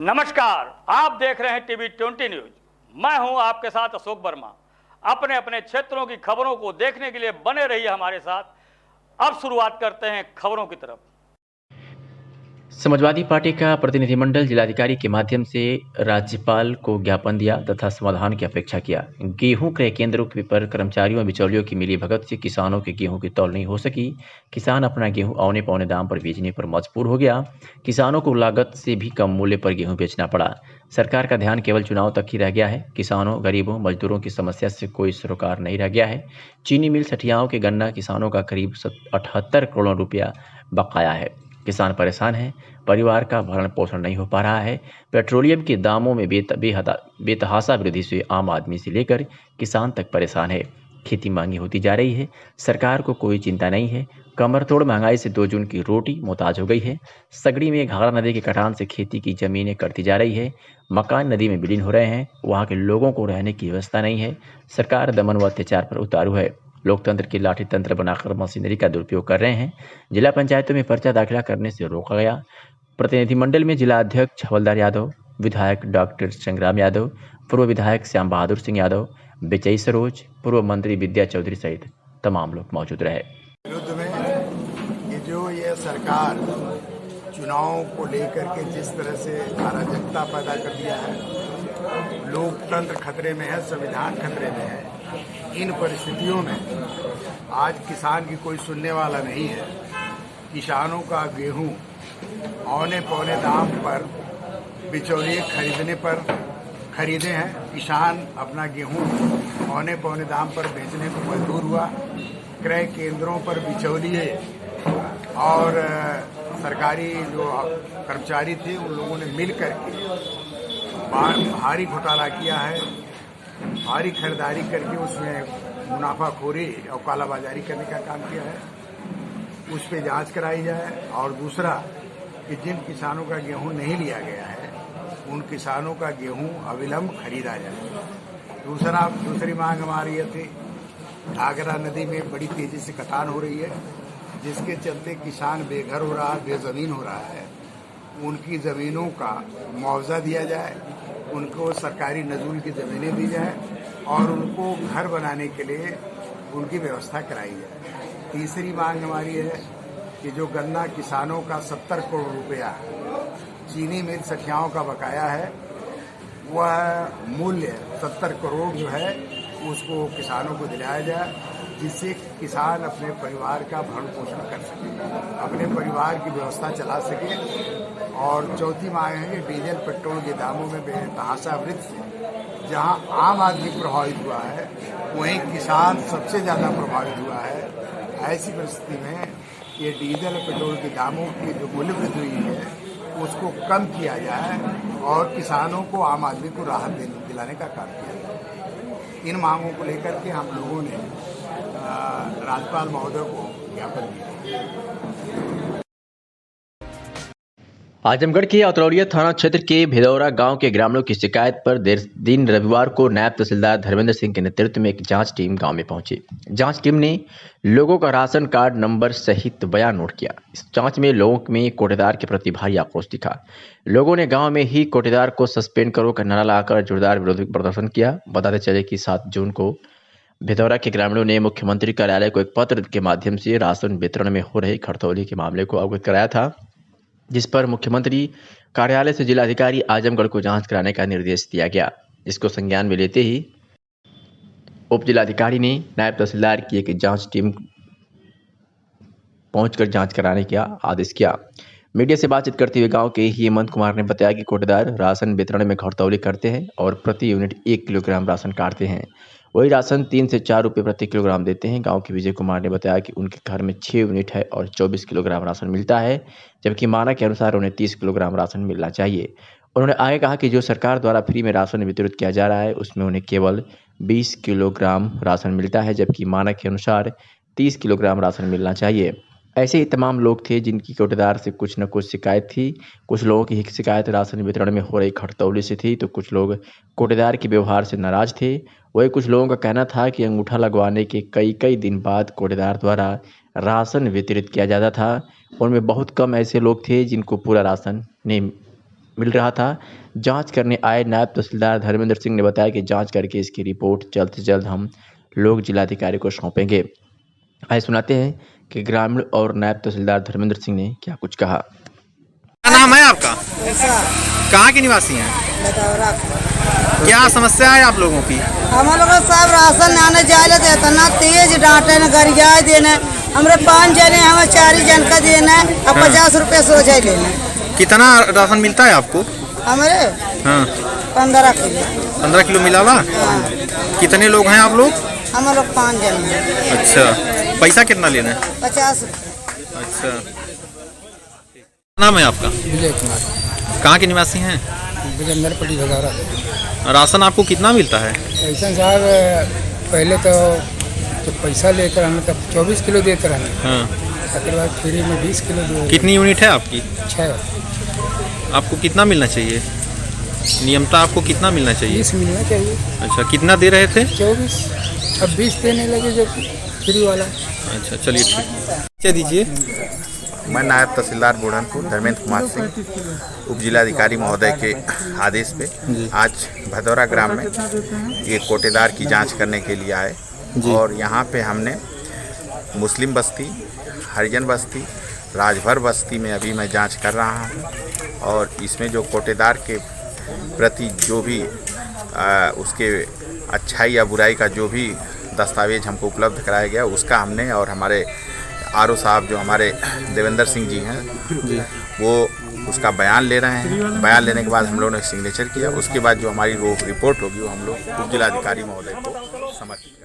नमस्कार, आप देख रहे हैं टीवी 20 न्यूज। मैं हूं आपके साथ अशोक वर्मा। अपने अपने क्षेत्रों की खबरों को देखने के लिए बने रहिए हमारे साथ। अब शुरुआत करते हैं खबरों की तरफ। समाजवादी पार्टी का प्रतिनिधिमंडल जिलाधिकारी के माध्यम से राज्यपाल को ज्ञापन दिया तथा समाधान की अपेक्षा किया। गेहूं क्रय केंद्रों पर कर्मचारियों और बिचौलियों की मिलीभगत से किसानों के गेहूं की तौल नहीं हो सकी। किसान अपना गेहूं औने पौने दाम पर बेचने पर मजबूर हो गया। किसानों को लागत से भी कम मूल्य पर गेहूं बेचना पड़ा। सरकार का ध्यान केवल चुनाव तक ही रह गया है। किसानों, गरीबों, मजदूरों की समस्या से कोई सरोकार नहीं रह गया है। चीनी मिल सठियाओं के गन्ना किसानों का करीब 78 करोड़ रुपया बकाया है। किसान परेशान हैं, परिवार का भरण पोषण नहीं हो पा रहा है। पेट्रोलियम के दामों में बेतहाशा वृद्धि से आम आदमी से लेकर किसान तक परेशान है। खेती महंगी होती जा रही है, सरकार को कोई चिंता नहीं है। कमर तोड़ महंगाई से 2 जून की रोटी मोहताज हो गई है। सगड़ी में घाघरा नदी के कटान से खेती की जमीनें कटती जा रही है। मकान नदी में विलीन हो रहे हैं। वहाँ के लोगों को रहने की व्यवस्था नहीं है। सरकार दमन व अत्याचार पर उतारू है। लोकतंत्र की लाठी तंत्र बनाकर मशीनरी का दुरुपयोग कर रहे हैं। जिला पंचायतों में पर्चा दाखिला करने से रोका गया। प्रतिनिधिमंडल में जिला अध्यक्ष हवलदार यादव, विधायक डॉक्टर संग्राम यादव, पूर्व विधायक श्याम बहादुर सिंह यादव, बेचई सरोज, पूर्व मंत्री विद्या चौधरी सहित तमाम लोग मौजूद रहे। विरुद्ध में ये सरकार चुनाव को लेकर के जिस तरह से अराजकता पैदा कर दिया है, लोकतंत्र खतरे में है, संविधान खतरे में है। इन परिस्थितियों में आज किसान की कोई सुनने वाला नहीं है। किसानों का गेहूं औने पौने दाम पर बिचौलिए खरीदे हैं। किसान अपना गेहूं औने पौने दाम पर बेचने को मजबूर हुआ। क्रय केंद्रों पर बिचौलिए और सरकारी जो कर्मचारी थे उन लोगों ने मिल करके भारी घोटाला किया है। भारी खरीदारी करके उसमें मुनाफाखोरी और कालाबाजारी करने का काम किया है। उस पर जांच कराई जाए। और दूसरा कि जिन किसानों का गेहूं नहीं लिया गया है उन किसानों का गेहूं अविलंब खरीदा जाए। दूसरी मांग हमारी ये थी, घाघरा नदी में बड़ी तेजी से कटान हो रही है, जिसके चलते किसान बेघर हो रहा है, बेजमीन हो रहा है। उनकी ज़मीनों का मुआवजा दिया जाए, उनको सरकारी नजूल की ज़मीनें दी जाए और उनको घर बनाने के लिए उनकी व्यवस्था कराई जाए। तीसरी मांग हमारी है कि जो गन्ना किसानों का 70 करोड़ रुपया चीनी मिल सठियाओं का बकाया है, वह मूल्य 70 करोड़ जो है उसको किसानों को दिलाया जाए, जिससे किसान अपने परिवार का भरण पोषण कर सके, अपने परिवार की व्यवस्था चला सके। और चौथी मांग है कि डीजल पेट्रोल के दामों में बेतहाशा वृद्धि से जहां आम आदमी प्रभावित हुआ है, वहीं किसान सबसे ज़्यादा प्रभावित हुआ है। ऐसी परिस्थिति में ये डीजल पेट्रोल के दामों की जो मूल्य वृद्धि हुई है उसको कम किया जाए और किसानों को, आम आदमी को राहत दिलाने का काम किया जाए। इन मांगों को लेकर के हम लोगों ने राज्यपाल महोदय को ज्ञापन दिया। आजमगढ़ के अतरौलिया थाना क्षेत्र के भिदौरा गांव के ग्रामीणों की शिकायत पर दिन रविवार को नायब तहसीलदार धर्मेंद्र सिंह के नेतृत्व में एक जांच टीम गांव में पहुंची। जांच टीम ने लोगों का राशन कार्ड नंबर सहित बयान नोट किया। इस जांच में लोगों में कोटेदार के प्रति भारी आक्रोश दिखा। लोगों ने गाँव में ही कोटेदार को सस्पेंड करो का नारा लगाकर जोरदार विरोध प्रदर्शन किया। बताते चले कि 7 जून को भिदौरा के ग्रामीणों ने मुख्यमंत्री कार्यालय को एक पत्र के माध्यम से राशन वितरण में हो रही खड़तौली के मामले को अवगत कराया था, जिस पर मुख्यमंत्री कार्यालय से जिलाधिकारी आजमगढ़ को जांच कराने का निर्देश दिया गया। इसको संज्ञान में लेते ही उप जिलाधिकारी ने नायब तहसीलदार की एक जांच टीम पहुंचकर जांच कराने का आदेश किया। मीडिया से बातचीत करते हुए गांव के ही हेमंत कुमार ने बताया कि कोटेदार राशन वितरण में घटतौली करते हैं और प्रति यूनिट 1 किलोग्राम राशन काटते हैं। वही राशन 3 से 4 रुपये प्रति किलोग्राम देते हैं। गांव के विजय कुमार ने बताया कि उनके घर में 6 यूनिट है और 24 किलोग्राम राशन मिलता है, जबकि मानक के अनुसार उन्हें 30 किलोग्राम राशन मिलना चाहिए। उन्होंने आगे कहा कि जो सरकार द्वारा फ्री में राशन वितरित किया जा रहा है उसमें उन्हें केवल 20 किलोग्राम राशन मिलता है, जबकि मानक के अनुसार 30 किलोग्राम राशन मिलना चाहिए। ऐसे ही तमाम लोग थे जिनकी कोटेदार से कुछ न कुछ शिकायत थी। कुछ लोगों की शिकायत राशन वितरण में हो रही खड़तौली से थी, तो कुछ लोग कोटेदार के व्यवहार से नाराज थे। वही कुछ लोगों का कहना था कि अंगूठा लगवाने के कई दिन बाद कोटेदार द्वारा राशन वितरित किया जाता था। उनमें बहुत कम ऐसे लोग थे जिनको पूरा राशन नहीं मिल रहा था। जांच करने आए नायब तहसीलदार धर्मेंद्र सिंह ने बताया कि जांच करके इसकी रिपोर्ट जल्द से जल्द हम लोग जिलाधिकारी को सौंपेंगे। आइए सुनाते हैं कि ग्रामीण और नायब तहसीलदार धर्मेंद्र सिंह ने क्या कुछ कहा। क्या नाम है आपका? कहाँ के निवासी हैं? क्या समस्या है आप लोगों की? हम लोग सब राशन आने जाए देते ना, तेज डांटे न गरिया देने, हमरे 5 जने हमें 4 जन का देना अब 50 रुपए सो जाए लेना। कितना राशन मिलता है आपको? हमारे हाँ 15 किलो। 15 किलो मिला हुआ? हाँ। कितने लोग हैं आप लोग? हम लोग 5 जन हैं। अच्छा, पैसा कितना लेना है? 50 रुपए। अच्छा, नाम है आपका? विजय कुमार, कहाँ के निवासी हैं? बिजंदरपट्टी भदौरा। राशन आपको कितना मिलता है? ऐसा साहब, पहले तो पैसा लेकर हमें तब 24 किलो देते रहे, हाँ। उसके बाद फ्री में 20 किलो दे। कितनी यूनिट है आपकी? 6। आपको कितना मिलना चाहिए? नियमता आपको कितना मिलना चाहिए? 20 मिलना चाहिए। अच्छा, कितना दे रहे थे? 24, अब 20 देने लगे जो फ्री वाला। अच्छा, चलिए ठीक। क्या दीजिए? मैं नायब तहसीलदार बुढ़नपुर धर्मेंद्र कुमार सिंह उप जिलाधिकारी महोदय के आदेश पे आज भदौरा ग्राम में एक कोटेदार की जांच करने के लिए आए और यहाँ पे हमने मुस्लिम बस्ती, हरिजन बस्ती, राजभर बस्ती में अभी मैं जांच कर रहा हूँ और इसमें जो कोटेदार के प्रति जो भी उसके अच्छाई या बुराई का जो भी दस्तावेज हमको उपलब्ध कराया गया उसका हमने और हमारे आरओ साहब जो हमारे देवेंद्र सिंह जी हैं वो उसका बयान ले रहे हैं। बयान लेने के बाद हम लोगों ने सिग्नेचर किया, उसके बाद जो हमारी रिपोर्ट होगी वो हम लोग उप जिलाधिकारी महोदय को समर्पित करेंगे।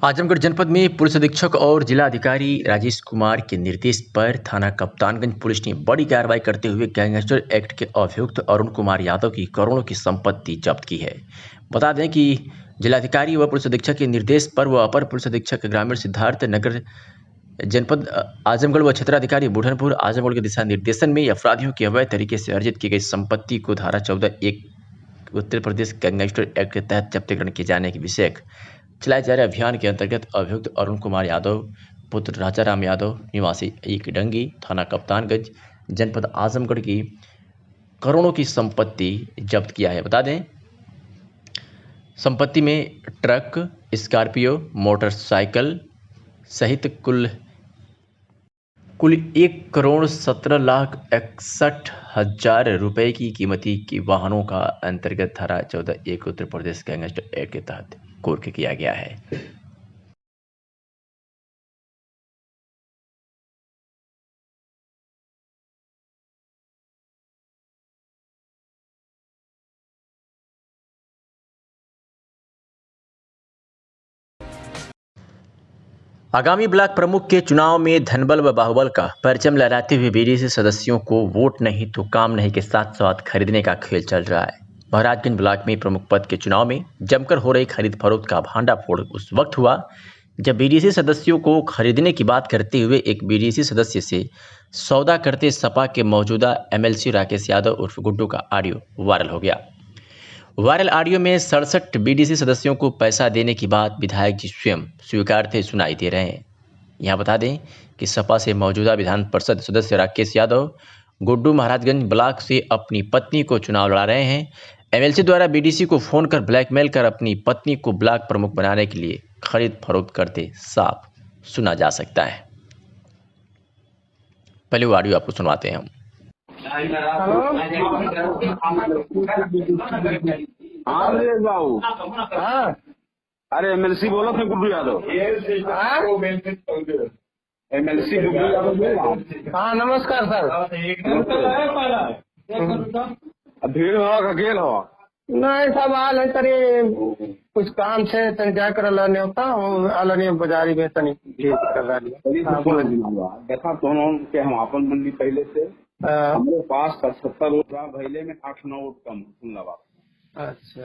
आजमगढ़ जनपद में पुलिस अधीक्षक और जिला अधिकारी राजेश कुमार के निर्देश पर थाना कप्तानगंज पुलिस ने बड़ी कार्रवाई करते हुए गैंगस्टर एक्ट के अभियुक्त अरुण कुमार यादव की करोड़ों की संपत्ति जब्त की है। बता दें कि जिलाधिकारी व पुलिस अधीक्षक के निर्देश पर व अपर पुलिस अधीक्षक ग्रामीण सिद्धार्थ नगर जनपद आजमगढ़ व क्षेत्राधिकारी बुढ़नपुर आजमगढ़ के दिशा निर्देशन में अपराधियों की अवैध तरीके से अर्जित की गई संपत्ति को धारा 14(1) उत्तर प्रदेश गैंगस्टर एक्ट के तहत जब्तीकरण किए जाने के विषय चलाए जा रहे अभियान के अंतर्गत अभियुक्त अरुण कुमार यादव पुत्र राजाराम यादव निवासी एक डंगी थाना कप्तानगंज जनपद आजमगढ़ की करोड़ों की संपत्ति जब्त किया है। बता दें संपत्ति में ट्रक, स्कॉर्पियो, मोटरसाइकिल सहित कुल 1,17,61,000 रुपए की कीमती की वाहनों का अंतर्गत धारा 14(1) उत्तर प्रदेश गैंगस्टर एक्ट के तहत कुर्क किया गया है। आगामी ब्लॉक प्रमुख के चुनाव में धनबल व बाहुबल का परचम लहराते हुए बीडीसी सदस्यों को वोट नहीं तो काम नहीं के साथ साथ खरीदने का खेल चल रहा है। महाराजगंज ब्लॉक में प्रमुख पद के चुनाव में जमकर हो रही खरीद फरोख्त का भांडाफोड़ उस वक्त हुआ जब बीडीसी सदस्यों को खरीदने की बात करते हुए एक बीडीसी सदस्य से सौदा करते सपा के मौजूदा एमएलसी राकेश यादव उर्फ गुड्डू का ऑडियो वायरल हो गया। वायरल ऑडियो में 67 बीडीसी सदस्यों को पैसा देने की बात विधायक जी स्वयं स्वीकारते सुनाई दे रहे हैं। यहाँ बता दें कि सपा से मौजूदा विधान परिषद सदस्य राकेश यादव गुड्डू महाराजगंज ब्लॉक से अपनी पत्नी को चुनाव लड़ा रहे हैं। एमएलसी द्वारा बीडीसी को फोन कर ब्लैकमेल कर अपनी पत्नी को ब्लॉक प्रमुख बनाने के लिए खरीद फरोख्त करते साफ सुना जा सकता है। पहले वो ऑडियो आपको सुनवाते हैं हम। हाँ बाबू, अरे एमएलसी बोलो थे गुड्डू यादव। एमएलसी गुड्डू यादव। हाँ नमस्कार सर। भीड़ हो अकेल हो? नहीं सब आल है तरी कुछ काम से तनी जा कर अल्लाह ने होता अलनी बाजारी में तनी कर रहा देखा दोनों के हम आपन मंडी पहले से हमारे पास 75 वोट भैले में 8-9 वोट कम सुन लगा। अच्छा,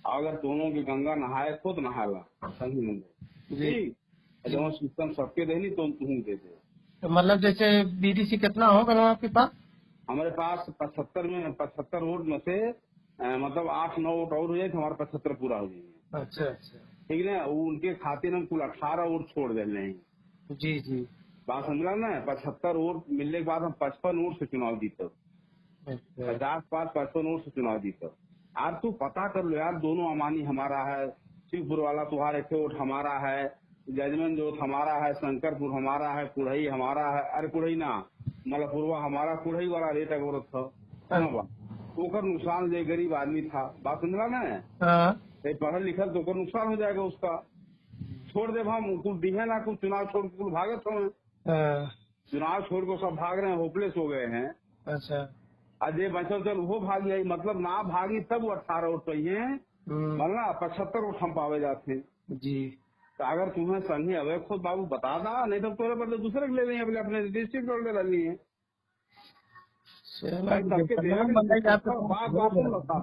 अगर दोनों की गंगा नहाए खुद नहाला सही नहीं जी, जो सिस्टम सबके देनी तो तुम दे दे। तो मतलब जैसे बीडीसी कितना होगा आपके पास? हमारे पास 75 वोट में से मतलब 8-9 वोट और हो जाए तो हमारे 75 पूरा हो जाएंगे। अच्छा अच्छा, ठीक है, उनके खाते में कुल 18 वोट छोड़ दे रहे हैं। जी जी, बात समझा ना। 75 वोट मिलने के बाद हम 55 वोट से चुनाव जीते। अच्छा। 50 पास 500 नोट से चुनाव जीता। यार तू पता कर लो यार, दोनों अमानी हमारा है, शिवपुर वाला तुहार एक वोट हमारा है, जजमन जोत हमारा है, शंकरपुर हमारा है, कुढ़ई हमारा है, अरे कुढ़ई ना मलपुरवा हमारा, कुढ़ई वाला रेट अगर था ओकर नुकसान जो गरीब आदमी था, बात समझला ना, हाँ। पढ़ल लिखल तो ओकर नुकसान हो जाएगा उसका। छोड़ दे हम कुल दिहे ना, कुल चुनाव छोड़ के कुल भागत हो, हाँ। चुनाव छोड़ को सब भाग रहे हैं, होपलेस हो गए हैं। अच्छा। अजय बचल चल वो भाग जाये, मतलब ना भागी तब वो 18 वोट चाहिए, मतलब 75 वोट हम पावे जाते जी। तो अगर तुम्हें संगी अवे खुद बाबू बता दा, नहीं तो तोरे बदले दूसरे के ले लेंगे, अपने डिस्ट्रिक्ट रोड ले रही है।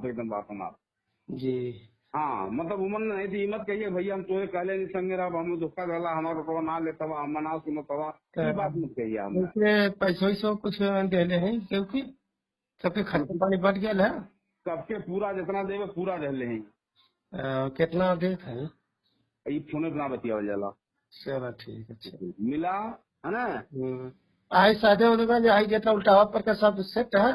एकदम बात हमारा जी। हाँ, मतलब उमन नहीं थी, हिम्मत कहिए भैया हम तुम्हें कहले नहीं संगे रहा, हम धोखा डाला हमारा तो ना लेता हुआ मना सुनो तवा, ये बात मत कहिए। हम पैसों कुछ देने हैं क्योंकि सबके खर्चा पानी बढ़ गया है, सबके पूरा जितना देवे पूरा दे हैं। कितना देख है ये फोन इतना बतिया जाला। चलो ठीक है, मिला है ना। आई सादे उधर आई जितना उल्टावा पर का सब सेट है।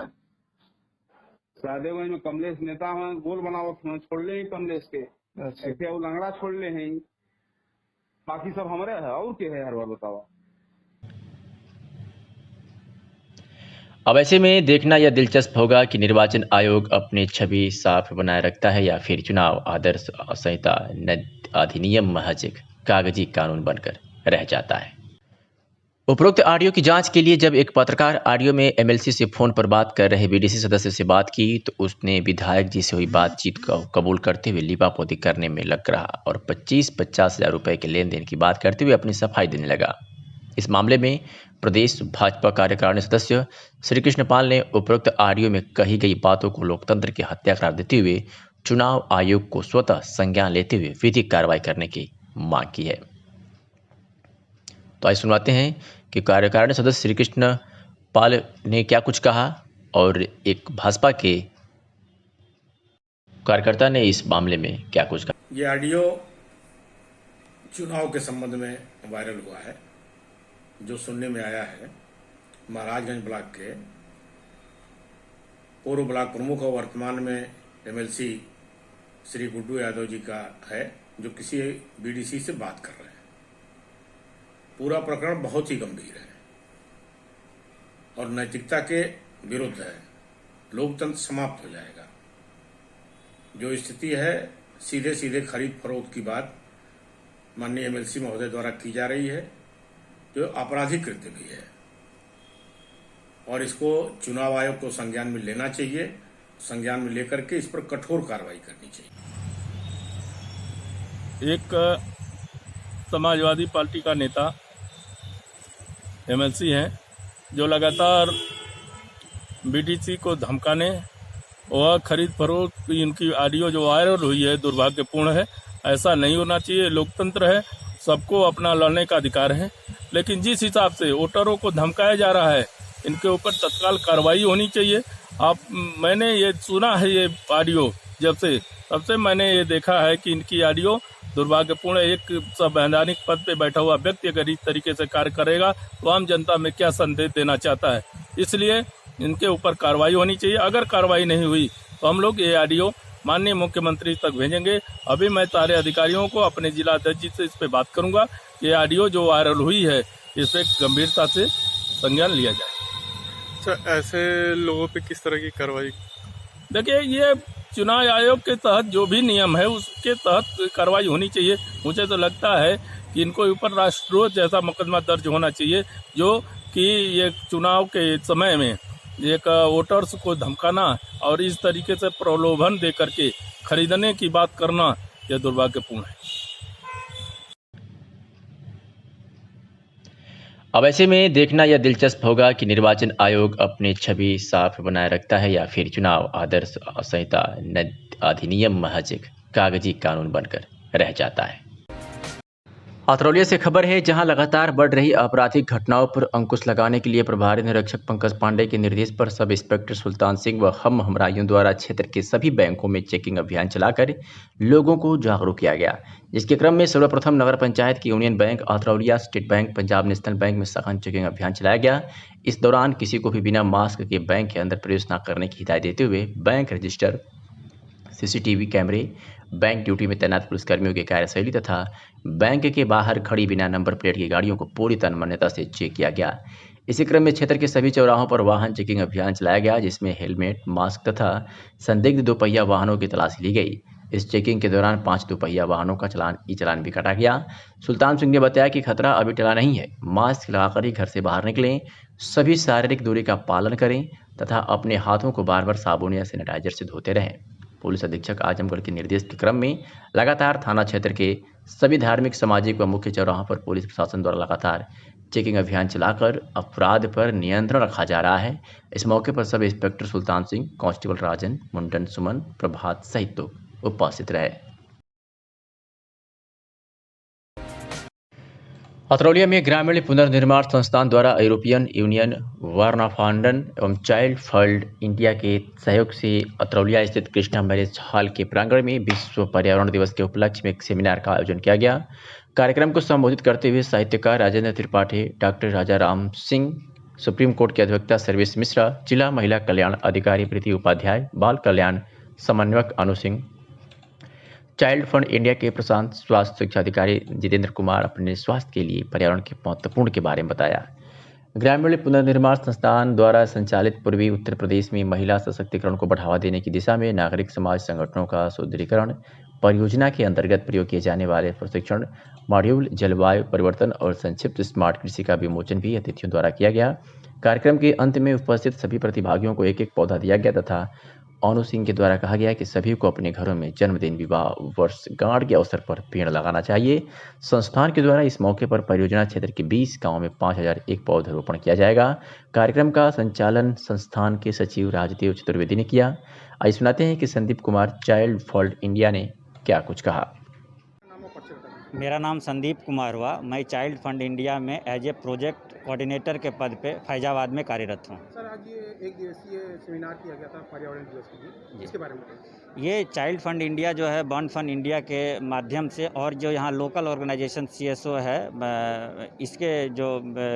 सादे वही में कमलेश नेता हैं, गोल बनावत हैं, छोड़ ले कमलेश के। अच्छा। ऐसे वो लंगड़ा छोड़ ले हैं, बाकी सब हमारे है। और क्या है हर बार बतावा। अब ऐसे में देखना यह दिलचस्प होगा कि निर्वाचन आयोग अपनी छवि साफ बनाए रखता है या फिर चुनाव आदर्श संहिता अधिनियम महज एक कागजी कानून बनकर रह जाता है। उपरोक्त ऑडियो की जांच के लिए जब एक पत्रकार ऑडियो में एमएलसी से फोन पर बात कर रहे बीडीसी सदस्य से बात की तो उसने विधायक जी से हुई बातचीत को कबूल करते हुए लिपापोती करने में लग रहा और 25-50 हज़ार रुपए के लेन देन की बात करते हुए अपनी सफाई देने लगा। इस मामले में प्रदेश भाजपा कार्यकारिणी सदस्य श्री कृष्ण पाल ने उपरोक्त ऑडियो में कही गई बातों को लोकतंत्र की हत्या करार देते हुए चुनाव आयोग को स्वतः संज्ञान लेते हुए विधिक कार्रवाई करने की मांग की है। तो आइए सुनवाते हैं कि कार्यकारिणी सदस्य श्री कृष्ण पाल ने क्या कुछ कहा और एक भाजपा के कार्यकर्ता ने इस मामले में क्या कुछ कहा। ये ऑडियो चुनाव के संबंध में वायरल हुआ है। जो सुनने में आया है, महाराजगंज ब्लॉक के पूर्व ब्लॉक प्रमुख और वर्तमान में एमएलसी श्री गुड्डू यादव जी का है, जो किसी बीडीसी से बात कर रहे हैं। पूरा प्रकरण बहुत ही गंभीर है और नैतिकता के विरुद्ध है। लोकतंत्र समाप्त हो जाएगा। जो स्थिति है, सीधे सीधे खरीद फरोख्त की बात माननीय एमएलसी महोदय द्वारा की जा रही है, जो आपराधिक कृत्य भी है और इसको चुनाव आयोग को संज्ञान में लेना चाहिए। संज्ञान में लेकर के इस पर कठोर कार्रवाई करनी चाहिए। एक समाजवादी पार्टी का नेता एमएलसी हैं, जो लगातार बीडीसी को धमकाने व खरीद फरोख्त की इनकी ऑडियो जो वायरल हुई है दुर्भाग्यपूर्ण है। ऐसा नहीं होना चाहिए। लोकतंत्र है, सबको अपना लड़ने का अधिकार है, लेकिन जिस हिसाब से वोटरों को धमकाया जा रहा है, इनके ऊपर तत्काल कार्रवाई होनी चाहिए। मैंने ये सुना है, ये ऑडियो तब से मैंने ये देखा है कि इनकी ऑडियो दुर्भाग्यपूर्ण। एक संवैधानिक पद पे बैठा हुआ व्यक्ति अगर इस तरीके से कार्य करेगा तो आम जनता में क्या संदेश देना चाहता है। इसलिए इनके ऊपर कार्रवाई होनी चाहिए। अगर कार्रवाई नहीं हुई तो हम लोग ये ऑडियो माननीय मुख्यमंत्री तक भेजेंगे। अभी मैं सारे अधिकारियों को, अपने जिला अध्यक्ष जी से इस पे बात करूंगा। ये ऑडियो जो वायरल हुई है, इस पे गंभीरता से संज्ञान लिया जाए। अच्छा, ऐसे लोगों पे किस तरह की कार्रवाई? देखिए, ये चुनाव आयोग के तहत जो भी नियम है उसके तहत कार्रवाई होनी चाहिए। मुझे तो लगता है कि इनको ऊपर राष्ट्रद्रोह जैसा मुकदमा दर्ज होना चाहिए, जो कि ये चुनाव के समय में एक वोटर्स को धमकाना और इस तरीके से प्रलोभन दे करके खरीदने की बात करना, यह दुर्भाग्यपूर्ण है। अब ऐसे में देखना यह दिलचस्प होगा कि निर्वाचन आयोग अपनी छवि साफ बनाए रखता है या फिर चुनाव आदर्श संहिता अधिनियम महज एक कागजी कानून बनकर रह जाता है। अतरौलिया से खबर है, जहां लगातार बढ़ रही आपराधिक घटनाओं पर अंकुश लगाने के लिए प्रभारी निरीक्षक पंकज पांडे के निर्देश पर सब इंस्पेक्टर सुल्तान सिंह व हम हमराइयों द्वारा क्षेत्र के सभी बैंकों में चेकिंग अभियान चलाकर लोगों को जागरूक किया गया। जिसके क्रम में सर्वप्रथम नगर पंचायत की union bank, Atraulia state bank, Punjab national bank में सघन चेकिंग अभियान चलाया गया। इस दौरान किसी को भी बिना मास्क के बैंक के अंदर प्रवेश न करने की हिदायत देते हुए बैंक रजिस्टर, सीसीटीवी कैमरे, बैंक ड्यूटी में तैनात पुलिसकर्मियों की कार्यशैली तथा बैंक के बाहर खड़ी बिना नंबर प्लेट की गाड़ियों को पूरी तन्मयता से चेक किया गया। इसी क्रम में क्षेत्र के सभी चौराहों पर वाहन चेकिंग अभियान चलाया गया, जिसमें हेलमेट, मास्क तथा संदिग्ध दोपहिया वाहनों की तलाशी ली गई। इस चेकिंग के दौरान 5 दोपहिया वाहनों का चालान भी काटा गया। सुल्तान सिंह ने बताया कि खतरा अभी टला नहीं है, मास्क लगाकर ही घर से बाहर निकलें, सभी शारीरिक दूरी का पालन करें तथा अपने हाथों को बार बार साबुन या सैनिटाइजर से धोते रहें। पुलिस अधीक्षक आजमगढ़ के निर्देश के क्रम में लगातार थाना क्षेत्र के सभी धार्मिक, सामाजिक व मुख्य चौराहों पर पुलिस प्रशासन द्वारा लगातार चेकिंग अभियान चलाकर अपराध पर नियंत्रण रखा जा रहा है। इस मौके पर sub inspector Sultan Singh, constable राजन, मुंडन सुमन, प्रभात सहित लोग उपस्थित रहे। अतरौलिया में ग्रामीण पुनर्निर्माण संस्थान द्वारा यूरोपियन यूनियन, वर्नाफांडन एवं चाइल्ड फंड इंडिया के सहयोग से अतरौलिया स्थित कृष्णा मैरिज हॉल के प्रांगण में विश्व पर्यावरण दिवस के उपलक्ष्य में एक सेमिनार का आयोजन किया गया। कार्यक्रम को संबोधित करते हुए साहित्यकार राजेंद्र त्रिपाठी, डॉक्टर राजा राम सिंह, सुप्रीम कोर्ट के अधिवक्ता सर्वेश मिश्रा, जिला महिला कल्याण अधिकारी प्रीति उपाध्याय, बाल कल्याण समन्वयक अनु सिंह, चाइल्ड फंड इंडिया के प्रशांत स्वास्थ्य शिक्षा अधिकारी जितेंद्र कुमार अपने स्वास्थ्य के लिए पर्यावरण के महत्वपूर्ण के बारे में बताया। ग्रामीण पुनर्निर्माण संस्थान द्वारा संचालित पूर्वी उत्तर प्रदेश में महिला सशक्तिकरण को बढ़ावा देने की दिशा में नागरिक समाज संगठनों का सुदृढ़ीकरण परियोजना के अंतर्गत प्रयोग किए जाने वाले प्रशिक्षण मॉड्यूल, जलवायु परिवर्तन और संक्षिप्त स्मार्ट कृषि का विमोचन भी अतिथियों द्वारा किया गया। कार्यक्रम के अंत में उपस्थित सभी प्रतिभागियों को एक एक पौधा दिया गया तथा अनु सिंह के द्वारा कहा गया कि सभी को अपने घरों में जन्मदिन, विवाह, वर्षगांठ के अवसर पर पेड़ लगाना चाहिए। संस्थान के द्वारा इस मौके पर परियोजना क्षेत्र के 20 गांवों में 5001 पौधरोपण किया जाएगा। कार्यक्रम का संचालन संस्थान के सचिव राजदेव चतुर्वेदी ने किया। आइए सुनाते हैं कि Sandeep Kumar, child fund India ने क्या कुछ कहा। मेरा नाम संदीप कुमार हुआ। मैं चाइल्ड फंड इंडिया में एज ए प्रोजेक्ट कोऑर्डिनेटर के पद पे फैजाबाद में कार्यरत हूँ। सर, आज ये एक दिवसीय सेमिनार किया गया था पर्यावरण दिवस के लिए, इसके बारे में बताइए। ये चाइल्ड फंड इंडिया जो है बॉन्ड फंड इंडिया के माध्यम से और जो यहाँ लोकल ऑर्गेनाइजेशन CSO है, इसके जो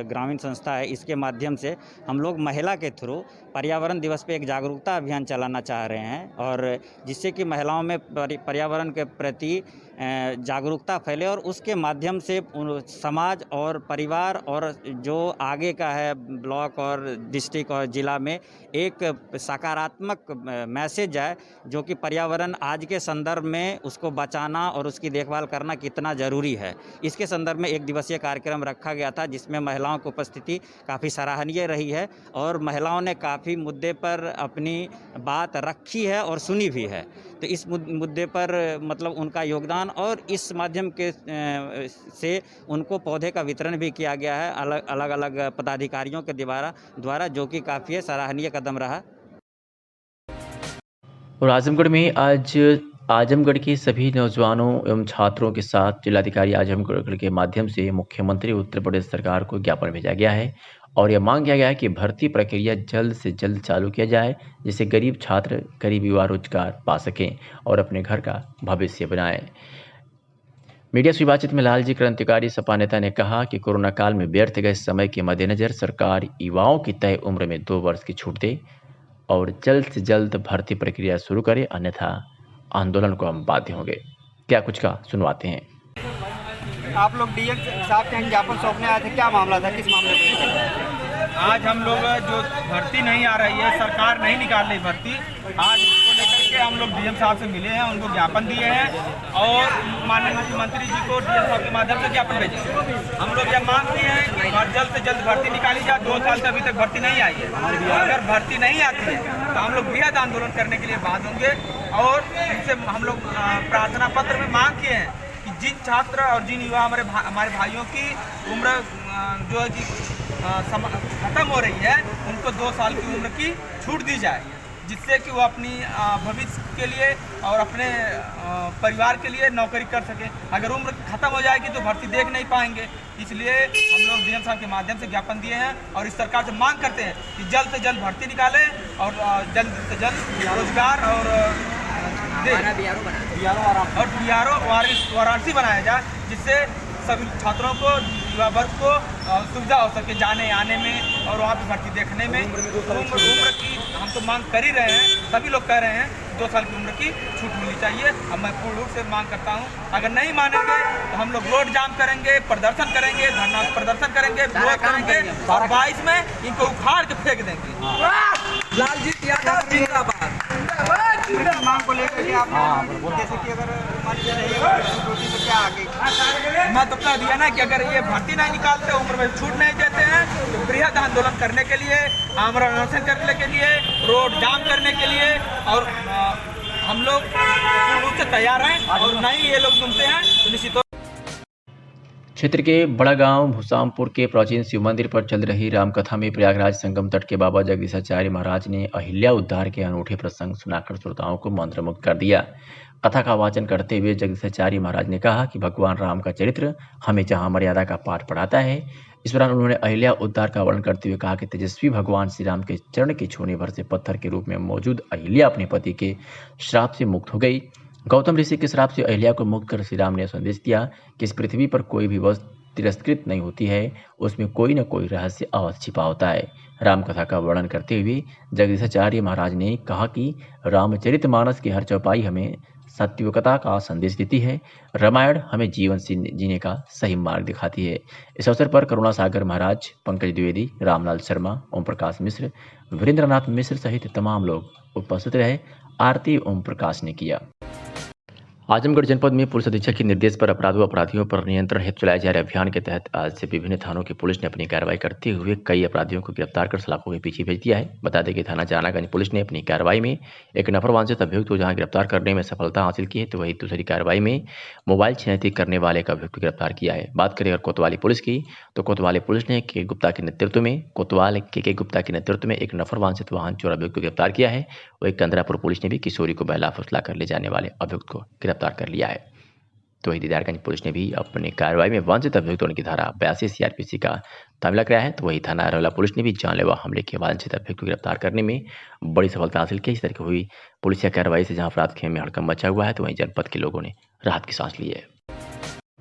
ग्रामीण संस्था है, इसके माध्यम से हम लोग महिला के थ्रू पर्यावरण दिवस पे एक जागरूकता अभियान चलाना चाह रहे हैं और जिससे कि महिलाओं में पर्यावरण के प्रति जागरूकता फैले और उसके माध्यम से समाज और परिवार और जो आगे का है ब्लॉक और डिस्ट्रिक्ट और ज़िला में एक सकारात्मक मैसेज जाए, जो कि पर्यावरण आज के संदर्भ में उसको बचाना और उसकी देखभाल करना कितना ज़रूरी है। इसके संदर्भ में एक दिवसीय कार्यक्रम रखा गया था जिसमें महिलाओं की उपस्थिति काफ़ी सराहनीय रही है और महिलाओं ने काफ़ी मुद्दे पर अपनी बात रखी है और सुनी भी है। तो इस मुद्दे पर मतलब उनका योगदान और इस माध्यम के से उनको पौधे का वितरण भी किया गया है अलग अलग पदाधिकारियों के द्वारा, जो कि काफ़ी सराहनीय कदम रहा। और आजमगढ़ में आज आजमगढ़ के सभी नौजवानों एवं छात्रों के साथ जिलाधिकारी आजमगढ़ के माध्यम से मुख्यमंत्री उत्तर प्रदेश सरकार को ज्ञापन भेजा गया है और यह मांग किया गया है कि भर्ती प्रक्रिया जल्द से जल्द चालू किया जाए, जिससे गरीब छात्र, गरीब युवा रोजगार पा सकें और अपने घर का भविष्य बनाएं। मीडिया से बातचीत में लालजी क्रांतिकारी सपा नेता ने कहा कि कोरोना काल में व्यर्थ गए समय के मद्देनजर सरकार युवाओं की तय उम्र में 2 वर्ष की छूट दे और जल्द से जल्द भर्ती प्रक्रिया शुरू करे, अन्यथा आंदोलन को हम बाध्य होंगे। क्या कुछ का सुनवाते हैं। आप लोग डीएम साहब के ज्ञापन सौंपने आए थे, क्या मामला था, किस मामले पर? आज हम लोग जो भर्ती नहीं आ रही है, सरकार नहीं निकाल रही भर्ती, आज इसको लेकर के हम लोग डीएम साहब से मिले हैं, उनको ज्ञापन दिए हैं और माननीय मुख्यमंत्री जी को डीएम साहब के माध्यम से ज्ञापन भेजे। हम लोग यह मांग किए हैं कि जल्द से जल्द भर्ती निकाली जाए। 2 साल से अभी तक भर्ती नहीं आई है। अगर भर्ती नहीं आती है तो हम लोग वृहद आंदोलन करने के लिए बाध्य होंगे और इनसे हम लोग प्रार्थना पत्र में मांग किए हैं कि जिन छात्र और जिन युवा हमारे भाइयों की उम्र जो है कि खत्म हो रही है, उनको 2 साल की उम्र की छूट दी जाए। जिससे कि वो अपनी भविष्य के लिए और अपने परिवार के लिए नौकरी कर सकें। अगर उम्र खत्म हो जाएगी तो भर्ती देख नहीं पाएंगे। इसलिए हम लोग डीएम साहब के माध्यम से ज्ञापन दिए हैं और इस सरकार से मांग करते हैं कि जल्द से जल्द भर्ती निकालें और जल्द से जल्द रोजगार और BRO वाराणसी बनाया जाए, जिससे सभी छात्रों को, युवा वर्ग को सुविधा हो सके जाने आने में और वहाँ पे भर्ती देखने में। उम्र की हम तो मांग कर ही रहे हैं, सभी लोग कह रहे हैं 2 साल की उम्र की छूट मिलनी चाहिए। अब मैं पूर्ण रूप से मांग करता हूँ, अगर नहीं मानेंगे तो हम लोग रोड जाम करेंगे, प्रदर्शन करेंगे, धरना प्रदर्शन करेंगे, विरोध करेंगे और 22 में इनको उखाड़ के फेंक देंगे। लालजीत यादव जिंदाबाद। मांग को लेकर के आप जैसे कि अगर मान लीजिए नहीं तो क्या आगे मैं तो कह दिया ना कि अगर ये भर्ती नहीं निकालते, उम्र में छूट नहीं देते हैं तो बृहद आंदोलन करने के लिए, आमरण अनशन करने के लिए, रोड जाम करने के लिए और हम लोग पूर्ण रूप से तैयार हैं और नहीं ये लोग सुनते हैं तो निश्चित। क्षेत्र के बड़ा गांव भूसामपुर के प्राचीन शिव मंदिर पर चल रही रामकथा में प्रयागराज संगम तट के बाबा जगदीशाचार्य महाराज ने अहिल्या उद्धार के अनूठे प्रसंग सुनाकर श्रोताओं को मंत्रमुग्ध कर दिया। कथा का वाचन करते हुए जगदीशाचार्य महाराज ने कहा कि भगवान राम का चरित्र हमें जहाँ मर्यादा का पाठ पढ़ाता है। इस दौरान उन्होंने अहिल्या उद्धार का वर्णन करते हुए कहा कि तेजस्वी भगवान श्री राम के चरण के छूने भर से पत्थर के रूप में मौजूद अहिल्या अपने पति के श्राप से मुक्त हो गई। गौतम ऋषि के श्राप से अहिल्या को मुक्त कर श्री राम ने संदेश दिया कि इस पृथ्वी पर कोई भी वस्तु तिरस्कृत नहीं होती है, उसमें कोई न कोई रहस्य अवश्य छिपा होता है। रामकथा का वर्णन करते हुए जगदीशाचार्य महाराज ने कहा कि रामचरितमानस की हर चौपाई हमें सात्विकता का संदेश देती है। रामायण हमें जीवन से जीने का सही मार्ग दिखाती है। इस अवसर पर करुणा सागर महाराज, पंकज द्विवेदी, रामलाल शर्मा, ओम प्रकाश मिश्र, वीरेंद्रनाथ मिश्र सहित तमाम लोग उपस्थित रहे। आरती ओम प्रकाश ने किया। आजमगढ़ जनपद में पुलिस अधीक्षक के निर्देश पर अपराधियों पर नियंत्रण हेतु चलाए जा रहे अभियान के तहत आज से विभिन्न थानों की पुलिस ने अपनी कार्रवाई करते हुए कई अपराधियों को गिरफ्तार कर सलाखों के पीछे भेज दिया है। बता दें कि थाना चानागंज पुलिस ने अपनी कार्रवाई में एक नफर वांछित अभियुक्त को जहां गिरफ्तार करने में सफलता हासिल की है, तो वही दूसरी कार्रवाई में मोबाइल छिनैती करने वाले एक अभियुक्त को गिरफ्तार किया है। बात करें अगर कोतवाली पुलिस की, तो कोतवाली पुलिस ने के गुप्ता के नेतृत्व में एक नफर वांछित वाहन चोर अभियुक्त को गिरफ्तार किया है। वही कंदरापुर पुलिस ने भी किशोरी को बहला फुसला कर ले जाने वाले अभियुक्त को गिरफ्तार कर लिया है। तो वही दीदारगंज पुलिस ने भी अपनी कार्रवाई में वांछित अभियुक्तों की धारा 82 CRPC का तामिला कराया है। तो वही थाना अरवला पुलिस ने भी जानलेवा हमले के वांछित अभियुक्त को गिरफ्तार करने में बड़ी सफलता हासिल की। इस तरह की हुई पुलिस कार्रवाई से जहां अपराध खेमे में हड़कंप मचा हुआ है, तो वहीं जनपद के लोगों ने राहत की सांस ली है।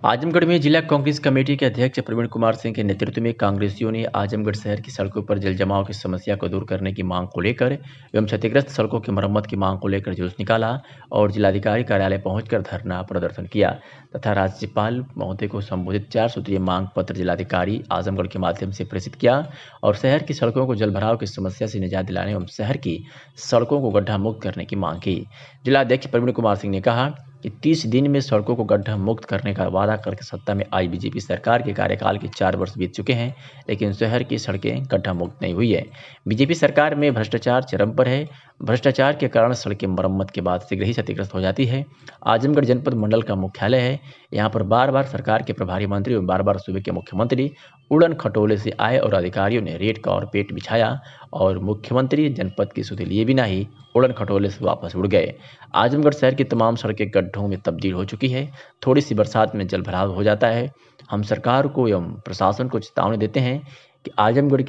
आजमगढ़ में जिला कांग्रेस कमेटी के अध्यक्ष प्रवीण कुमार सिंह के नेतृत्व में कांग्रेसियों ने आजमगढ़ शहर की सड़कों पर जल जमाव की समस्या को दूर करने की मांग को लेकर एवं क्षतिग्रस्त सड़कों की मरम्मत की मांग को लेकर जुलूस निकाला और जिलाधिकारी कार्यालय पहुंचकर धरना प्रदर्शन किया तथा राज्यपाल महोदय को संबोधित 4 सूत्रीय मांग पत्र जिलाधिकारी आजमगढ़ के माध्यम से प्रेषित किया और शहर की सड़कों को जलभराव की समस्या से निजात दिलाने एवं शहर की सड़कों को गड्ढा मुक्त करने की मांग की। जिलाध्यक्ष प्रवीण कुमार सिंह ने कहा कि 30 दिन में सड़कों को गड्ढा मुक्त करने का वादा करके सत्ता में आई बीजेपी सरकार के कार्यकाल के 4 वर्ष बीत चुके हैं, लेकिन शहर की सड़कें गड्ढा मुक्त नहीं हुई है। बीजेपी सरकार में भ्रष्टाचार चरम पर है। भ्रष्टाचार के कारण सड़कें मरम्मत के बाद शीघ्र ही क्षतिग्रस्त हो जाती है। आजमगढ़ जनपद मंडल का मुख्यालय है। यहाँ पर बार बार सरकार के प्रभारी मंत्री और बार बार सूबे के मुख्यमंत्री उड़न खटोले से आए और अधिकारियों ने रेत का और पेट बिछाया और मुख्यमंत्री जनपद की सुधि लिए बिना ही उड़न खटोले से वापस उड़ गए। आजमगढ़ शहर की तमाम सड़कें गड्ढों में तब्दील हो चुकी है। थोड़ी सी बरसात में जलभराव हो जाता है। हम सरकार को एवं प्रशासन को चेतावनी देते हैं कि आजमगढ़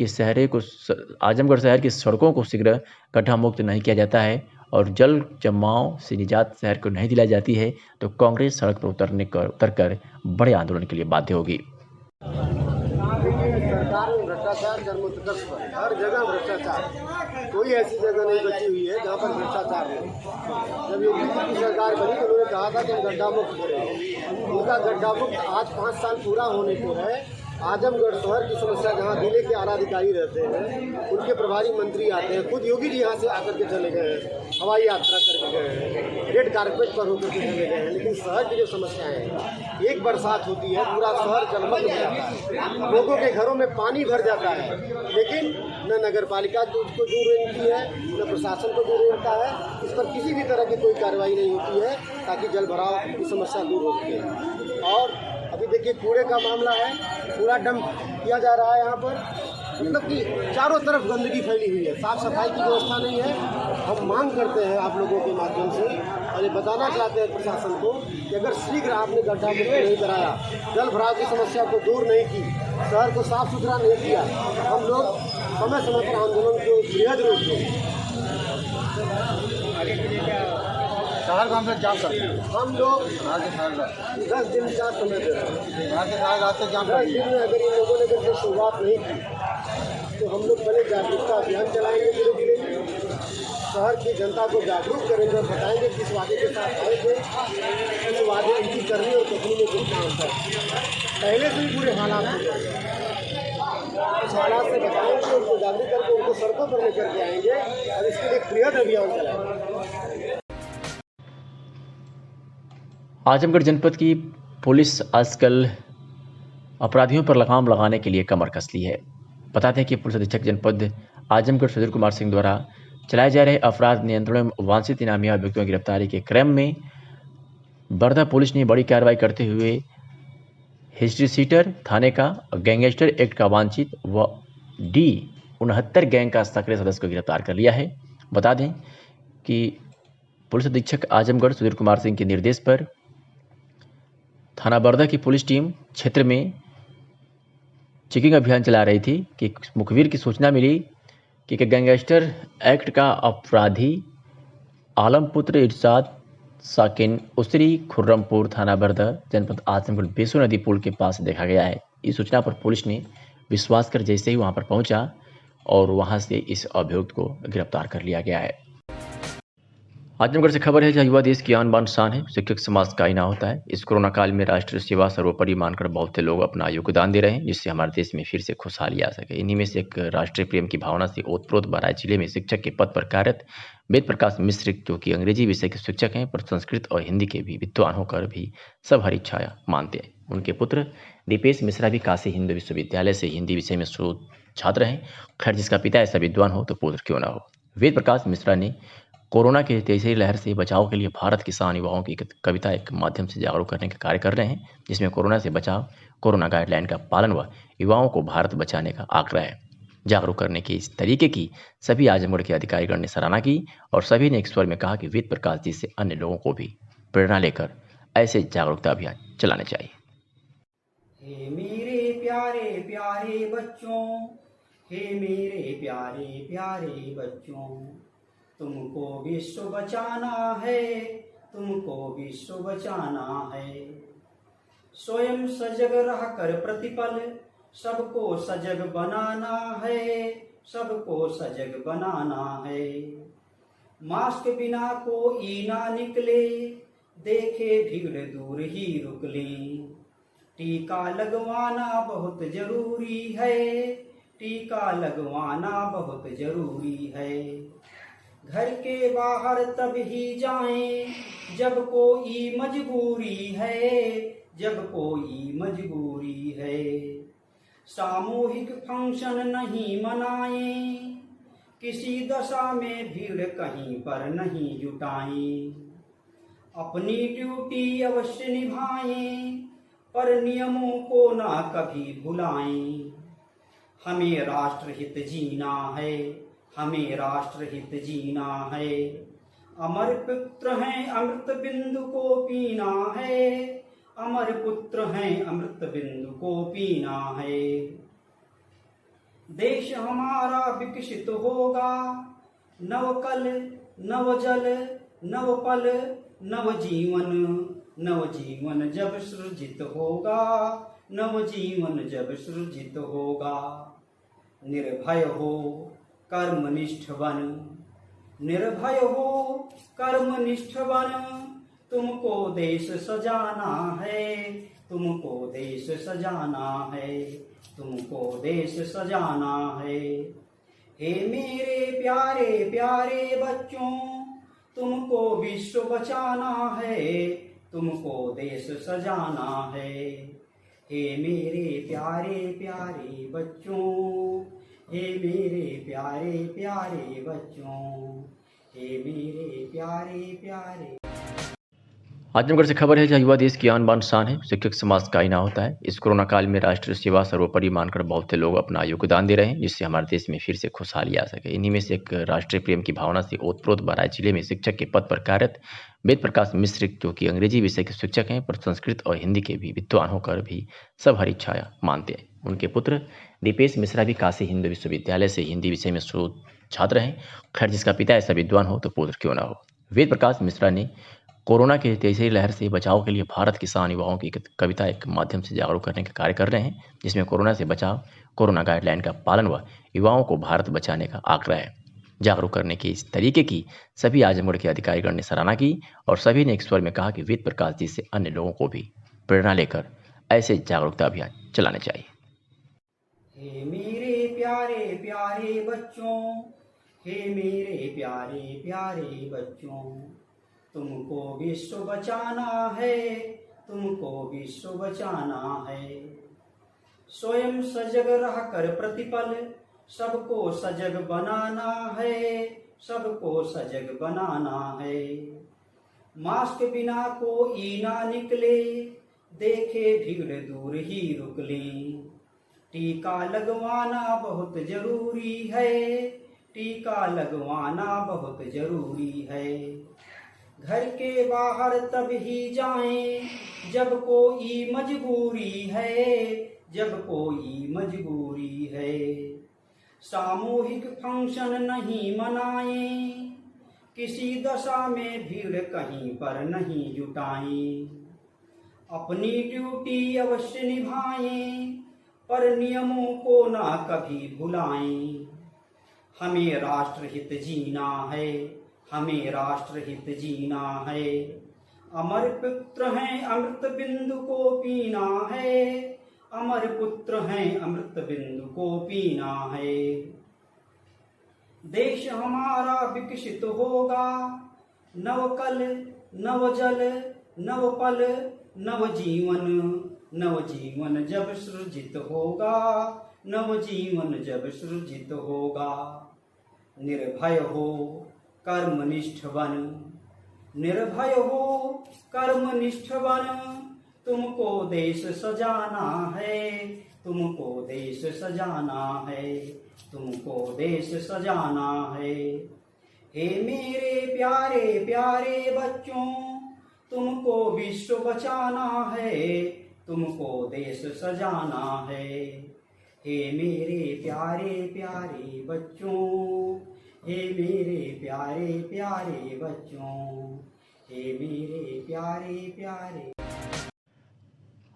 शहर की सड़कों को शीघ्र गड्ढा मुक्त नहीं किया जाता है और जल जमाव से निजात शहर को नहीं दिलाई जाती है, तो कांग्रेस सड़क पर उतरकर बड़े आंदोलन के लिए बाध्य होगी। सरकार में भ्रष्टाचार जन्मोत्कर्ष पर हर जगह भ्रष्टाचार, कोई ऐसी जगह नहीं बची हुई है जहाँ पर भ्रष्टाचार नहीं। जब योगी जी की सरकार बनी तो उन्होंने कहा था कि हम गड्ढा मुक्त करेंगे। उनका गड्ढा मुक्त आज 5 साल पूरा होने को है। आजमगढ़ शहर की समस्या जहाँ जिले के आला अधिकारी रहते हैं, उनके प्रभारी मंत्री आते हैं, खुद योगी जी यहाँ से आकर के चले गए हैं, हवाई यात्रा करके गए हैं, रेड कारपेट पर होकर के चले गए हैं। लेकिन शहर की जो समस्याएं हैं, एक बरसात होती है पूरा शहर जलमग्न हो जाता है, लोगों के घरों में पानी भर जाता है, लेकिन न नगर पालिका उसको दूर रेंगती है, न प्रशासन को दूर रेंगता है। इस पर किसी भी तरह की कोई कार्रवाई नहीं होती है ताकि जल भराव की समस्या दूर हो सके। और अभी देखिए कूड़े का मामला है, कूड़ा डंप किया जा रहा है यहाँ पर। मतलब कि चारों तरफ गंदगी फैली हुई है, साफ सफाई की व्यवस्था नहीं है। हम मांग करते हैं आप लोगों के माध्यम से और ये बताना चाहते हैं प्रशासन को कि अगर शीघ्र आपने गड्ढा मुक्त नहीं कराया, जल भराव की समस्या को दूर नहीं की, शहर को साफ सुथरा नहीं किया, हम लोग समय समय पर आंदोलन को बृहद रूप में शहर गाँव में जाम करते हैं। हम लोग 10 दिन का समय दे रहे हैं। 10 दिन में अगर इन लोगों ने अगर शुरुआत नहीं की तो हम लोग पहले जागरूकता अभियान चलाएंगे, धीरे धीरे शहर की जनता को जागरूक करेंगे और बताएंगे किस वादे के साथ आए थे, किस वादे उनकी करनी और कखनी में कितना अंतर। पहले से ही बुरे हालात हो गए, इस हालात से बताएंगे, उनको जागरूक करके उनको सड़कों पर लेकर के आएंगे और इसके लिए बृहद अभियान चलाएंगे। आजमगढ़ जनपद की पुलिस आजकल अपराधियों पर लगाम लगाने के लिए कमर कस ली है। बताते हैं कि पुलिस अधीक्षक जनपद आजमगढ़ सुधीर कुमार सिंह द्वारा चलाए जा रहे अपराध नियंत्रण में वांछित इनामी अभियुक्तों की गिरफ्तारी के क्रम में बरधा पुलिस ने बड़ी कार्रवाई करते हुए हिस्ट्री सीटर थाने का गैंगस्टर एक्ट का वांछित व D69 गैंग का सक्रिय सदस्य को गिरफ्तार कर लिया है। बता दें कि पुलिस अधीक्षक आजमगढ़ सुधीर कुमार सिंह के निर्देश पर थाना बरधा की पुलिस टीम क्षेत्र में चेकिंग अभियान चला रही थी कि मुखबिर की सूचना मिली कि गैंगस्टर एक्ट का अपराधी आलमपुत्र इरशाद साकिन उसरी खुर्रमपुर थाना बरधा जनपद आजमगढ़ बेसो नदी पुल के पास देखा गया है। इस सूचना पर पुलिस ने विश्वास कर जैसे ही वहां पर पहुंचा और वहां से इस अभियुक्त को गिरफ्तार कर लिया गया है। आजमगढ़ से खबर है जहाँ युवा देश की आन बान शान है, शिक्षक समाज का आईना होता है। इस कोरोना काल में राष्ट्रीय सेवा सर्वोपरि मानकर बहुत से लोग अपना योगदान दे रहे हैं, जिससे हमारे देश में फिर से खुशहाली आ सके। इन्हीं में से एक राष्ट्रीय प्रेम की भावना से ओतप्रोत बारात जिले में शिक्षक के पद पर कार्यरत वेद प्रकाश मिश्र, जो कि अंग्रेजी विषय के शिक्षक हैं पर संस्कृत और हिंदी के भी विद्वान होकर भी सब हरी छाया मानते हैं। उनके पुत्र दीपेश मिश्रा भी काशी हिंदू विश्वविद्यालय से हिंदी विषय में शोध छात्र हैं। खैर, जिसका पिता ऐसा विद्वान हो तो पुत्र क्यों ना हो। वेद प्रकाश मिश्रा ने कोरोना के तेजी लहर से बचाव के लिए भारत किसान युवाओं की कविता एक माध्यम से जागरूक करने का कार्य कर रहे हैं, जिसमें कोरोना से बचाव, कोरोना गाइडलाइन का पालन व युवाओं को भारत बचाने का आग्रह है। जागरूक करने के इस तरीके की सभी आजमगढ़ के अधिकारीगण ने सराहना की और सभी ने एक स्वर में कहा कि वेद प्रकाश जी से अन्य लोगों को भी प्रेरणा लेकर ऐसे जागरूकता अभियान चलाने चाहिए। हे मेरे प्यारे प्यारे बच्चों, हे मेरे प्यारे प्यारे बच्चों, तुमको विश्व बचाना है, तुमको विश्व बचाना है। स्वयं सजग रहकर प्रतिपल सबको सजग बनाना है, सबको सजग बनाना है। मास्क बिना कोई ना निकले, देखे भीड़ दूर ही रुक लें। टीका लगवाना बहुत जरूरी है, टीका लगवाना बहुत जरूरी है। घर के बाहर तब ही जाएं जब कोई मजबूरी है, जब कोई मजबूरी है। सामूहिक फंक्शन नहीं मनाएं, किसी दशा में भीड़ कहीं पर नहीं जुटाएं। अपनी ड्यूटी अवश्य निभाएं, पर नियमों को ना कभी भुलाएं। हमें राष्ट्रहित जीना है, हमें राष्ट्रहित जीना है। अमर पुत्र हैं अमृत बिंदु को पीना है, अमर पुत्र हैं अमृत बिंदु को पीना है। देश हमारा विकसित होगा, नवकल नवजल नवपल नवजीवन, नवजीवन जब सृजित होगा, नवजीवन जब सृजित होगा। निर्भय हो कर्मनिष्ठ बन, निर्भय हो कर्मनिष्ठ बन। तुमको देश सजाना है, तुमको देश सजाना है, तुमको देश सजाना है। हे मेरे प्यारे प्यारे बच्चों, तुमको विश्व बचाना है, तुमको देश सजाना है। हे मेरे प्यारे प्यारे बच्चों, हे मेरे प्यारे प्यारे बच्चों, हे मेरे प्यारे प्यारे। आजमगढ़ से खबर है, जहाँ युवा देश की आन बान शान है, शिक्षक समाज का आईना होता है। इस कोरोना काल में राष्ट्रीय सेवा सर्वोपरि मानकर बहुत से लोग अपना योगदान दे रहे हैं, जिससे हमारे देश में फिर से खुशहाली आ सके। इन्हीं में से एक राष्ट्रीय प्रेम की भावना से ओतप्रोत बहराइच जिले में शिक्षक के पद पर कार्यरत वेद प्रकाश मिश्र, जो कि अंग्रेजी विषय के शिक्षक हैं, पर संस्कृत और हिंदी के भी विद्वान होकर भी सब हरी छाया मानते हैं। उनके पुत्र दीपेश मिश्रा भी काशी हिंदू विश्वविद्यालय से हिंदी विषय में शोध छात्र हैं। खैर, जिसका पिता ऐसा विद्वान हो तो पुत्र क्यों ना हो। वेद प्रकाश मिश्रा ने कोरोना के तेजी लहर से बचाव के लिए भारत किसान युवाओं की कविता एक माध्यम से जागरूक करने का कार्य कर रहे हैं, जिसमें कोरोना से बचाव, कोरोना गाइडलाइन का पालन व युवाओं को भारत बचाने का आग्रह है। जागरूक करने के इस तरीके की सभी आजमगढ़ के अधिकारीगण ने सराहना की और सभी ने एक स्वर में कहा कि वेद प्रकाश जी से अन्य लोगों को भी प्रेरणा लेकर ऐसे जागरूकता अभियान चलाने चाहिए। हे मेरे प्यारे प्यारे बच्चों, हे मेरे प्यारे प्यारे बच्चों, तुमको विश्व बचाना है, तुमको विश्व बचाना है। स्वयं सजग रहकर प्रतिपल सबको सजग बनाना है, सबको सजग बनाना है। मास्क बिना कोई ना निकले, देखे भीड़ दूर ही रुक लें। टीका लगवाना बहुत जरूरी है, टीका लगवाना बहुत जरूरी है। घर के बाहर तब ही जाएं जब कोई मजबूरी है, जब कोई मजबूरी है। सामूहिक फंक्शन नहीं मनाएं, किसी दशा में भीड़ कहीं पर नहीं जुटाएं। अपनी ड्यूटी अवश्य निभाएं, पर नियमों को ना कभी भुलाएं। हमें राष्ट्रहित जीना है, हमें राष्ट्रहित जीना है। अमर पुत्र हैं अमृत बिंदु को पीना है, अमर पुत्र हैं अमृत बिंदु को पीना है। देश हमारा विकसित होगा, नव कल नव जल नव पल नव जीवन, नव जीवन जब सृजित होगा, नव जीवन जब सृजित होगा। निर्भय हो कर्मनिष्ठ बन, निर्भय हो कर्मनिष्ठ बन। तुमको देश सजाना है, तुमको देश सजाना है, तुमको देश सजाना है। हे मेरे प्यारे प्यारे बच्चों, तुमको विश्व बचाना है, तुमको देश सजाना है। हे मेरे प्यारे प्यारे बच्चों, हे मेरे प्यारे प्यारे बच्चों, हे मेरे प्यारे प्यारे।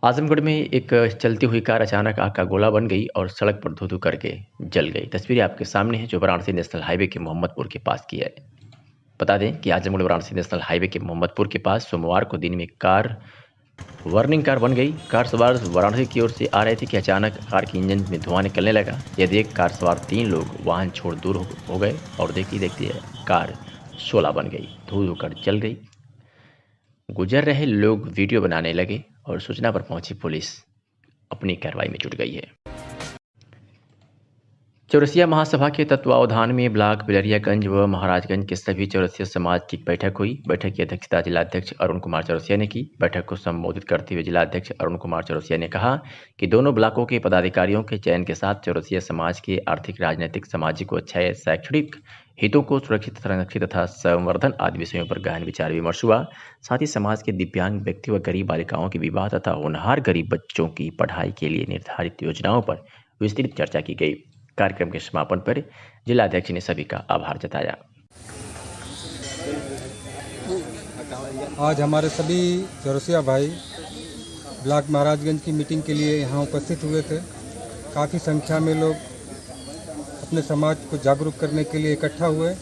आजमगढ़ में एक चलती हुई कार अचानक आग का गोला बन गई और सड़क पर धू-धू करके जल गई। तस्वीरें आपके सामने हैं, जो वाराणसी नेशनल हाईवे के मोहम्मदपुर के पास की है। बता दें कि आजमगढ़ वाराणसी नेशनल हाईवे के मोहम्मदपुर के पास सोमवार को दिन में कार वर्निंग कार बन गई। कार सवार वाराणसी की ओर से आ रहे थे कि अचानक कार के इंजन में धुआं निकलने लगा। यह देख कार सवार 3 लोग वाहन छोड़ दूर हो गए और देखते कार शोला बन गई, धू कर जल गई। गुजर रहे लोग वीडियो बनाने लगे और सूचना पर पहुंची पुलिस अपनी कार्रवाई में जुट गई है। चौरसिया महासभा के तत्वावधान में ब्लॉक बिलरियागंज व महाराजगंज के सभी चौरसिया समाज की बैठक हुई। बैठक की अध्यक्षता जिलाध्यक्ष अरुण कुमार चौरसिया ने की। बैठक को संबोधित करते हुए जिलाध्यक्ष अरुण कुमार चौरसिया ने कहा कि दोनों ब्लॉकों के पदाधिकारियों के चयन के साथ चौरसिया समाज के आर्थिक, राजनीतिक, सामाजिक व शैक्षणिक हितों को सुरक्षित, संरक्षित तथा संवर्धन आदि विषयों पर गहन विचार विमर्श हुआ। साथ ही समाज के दिव्यांग व्यक्ति व गरीब बालिकाओं के विवाह तथा होनहार गरीब बच्चों की पढ़ाई के लिए निर्धारित योजनाओं पर विस्तृत चर्चा की गई। कार्यक्रम के समापन पर जिलाध्यक्ष ने सभी का आभार जताया। आज हमारे सभी चौरसिया भाई ब्लॉक महाराजगंज की मीटिंग के लिए यहाँ उपस्थित हुए थे। काफ़ी संख्या में लोग अपने समाज को जागरूक करने के लिए इकट्ठा हुए।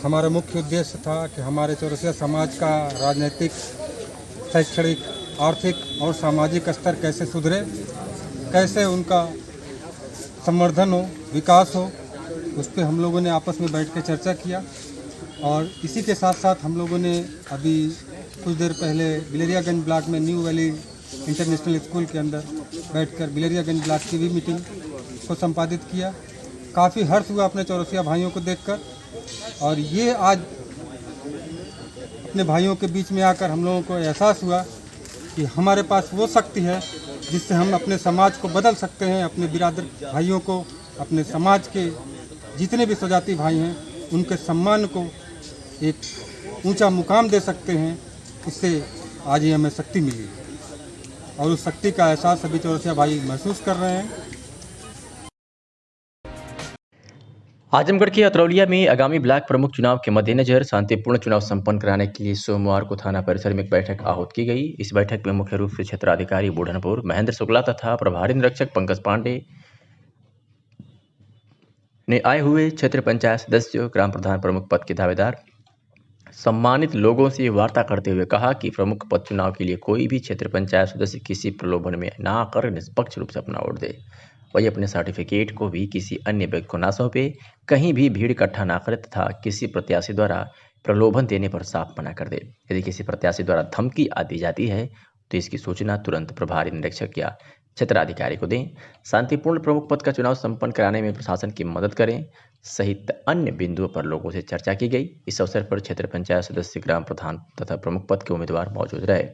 हमारा मुख्य उद्देश्य था कि हमारे चौरसिया समाज का राजनीतिक, शैक्षणिक, आर्थिक और सामाजिक स्तर कैसे सुधरे, कैसे उनका संवर्धन हो, विकास हो, उस पर हम लोगों ने आपस में बैठ के चर्चा किया। और इसी के साथ साथ हम लोगों ने अभी कुछ देर पहले बिलरियागंज ब्लॉक में न्यू वैली इंटरनेशनल स्कूल के अंदर बैठकर बिलरियागंज ब्लॉक की भी मीटिंग को संपादित किया। काफ़ी हर्ष हुआ अपने चौरसिया भाइयों को देखकर। और ये आज अपने भाइयों के बीच में आकर हम लोगों को एहसास हुआ कि हमारे पास वो शक्ति है जिससे हम अपने समाज को बदल सकते हैं, अपने बिरादर भाइयों को, अपने समाज के जितने भी स्वजाति भाई हैं उनके सम्मान को एक ऊंचा मुकाम दे सकते हैं। इससे आज ये हमें शक्ति मिली है और उस शक्ति का एहसास सभी चौरसिया भाई महसूस कर रहे हैं। आजमगढ़ के अतरौलिया में आगामी ब्लॉक प्रमुख चुनाव के मद्देनजर शांतिपूर्ण चुनाव संपन्न कराने के लिए सोमवार को थाना परिसर में एक बैठक आहूत की गई। इस बैठक में मुख्य रूप से क्षेत्राधिकारी बूढ़नपुर महेंद्र शुक्ला तथा प्रभारी निरीक्षक पंकज पांडे ने आए हुए क्षेत्र पंचायत सदस्यों, ग्राम प्रधान प्रमुख पद के दावेदार, सम्मानित लोगों से वार्ता करते हुए कहा कि प्रमुख पद चुनाव के लिए कोई भी क्षेत्र पंचायत सदस्य किसी प्रलोभन में ना आकर निष्पक्ष रूप से अपना वोट दे। वही अपने सर्टिफिकेट को भी किसी अन्य व्यक्ति को ना सौंपे, कहीं भी भीड़ इकट्ठा ना करे तथा किसी प्रत्याशी द्वारा प्रलोभन देने पर साफ मना कर दे। यदि किसी प्रत्याशी द्वारा धमकी दी जाती है तो इसकी सूचना तुरंत प्रभारी निरीक्षक या क्षेत्राधिकारी को दें। शांतिपूर्ण प्रमुख पद का चुनाव संपन्न कराने में प्रशासन की मदद करें सहित अन्य बिंदुओं पर लोगों से चर्चा की गई। इस अवसर पर क्षेत्र पंचायत सदस्य, ग्राम प्रधान तथा प्रमुख पद के उम्मीदवार मौजूद रहे।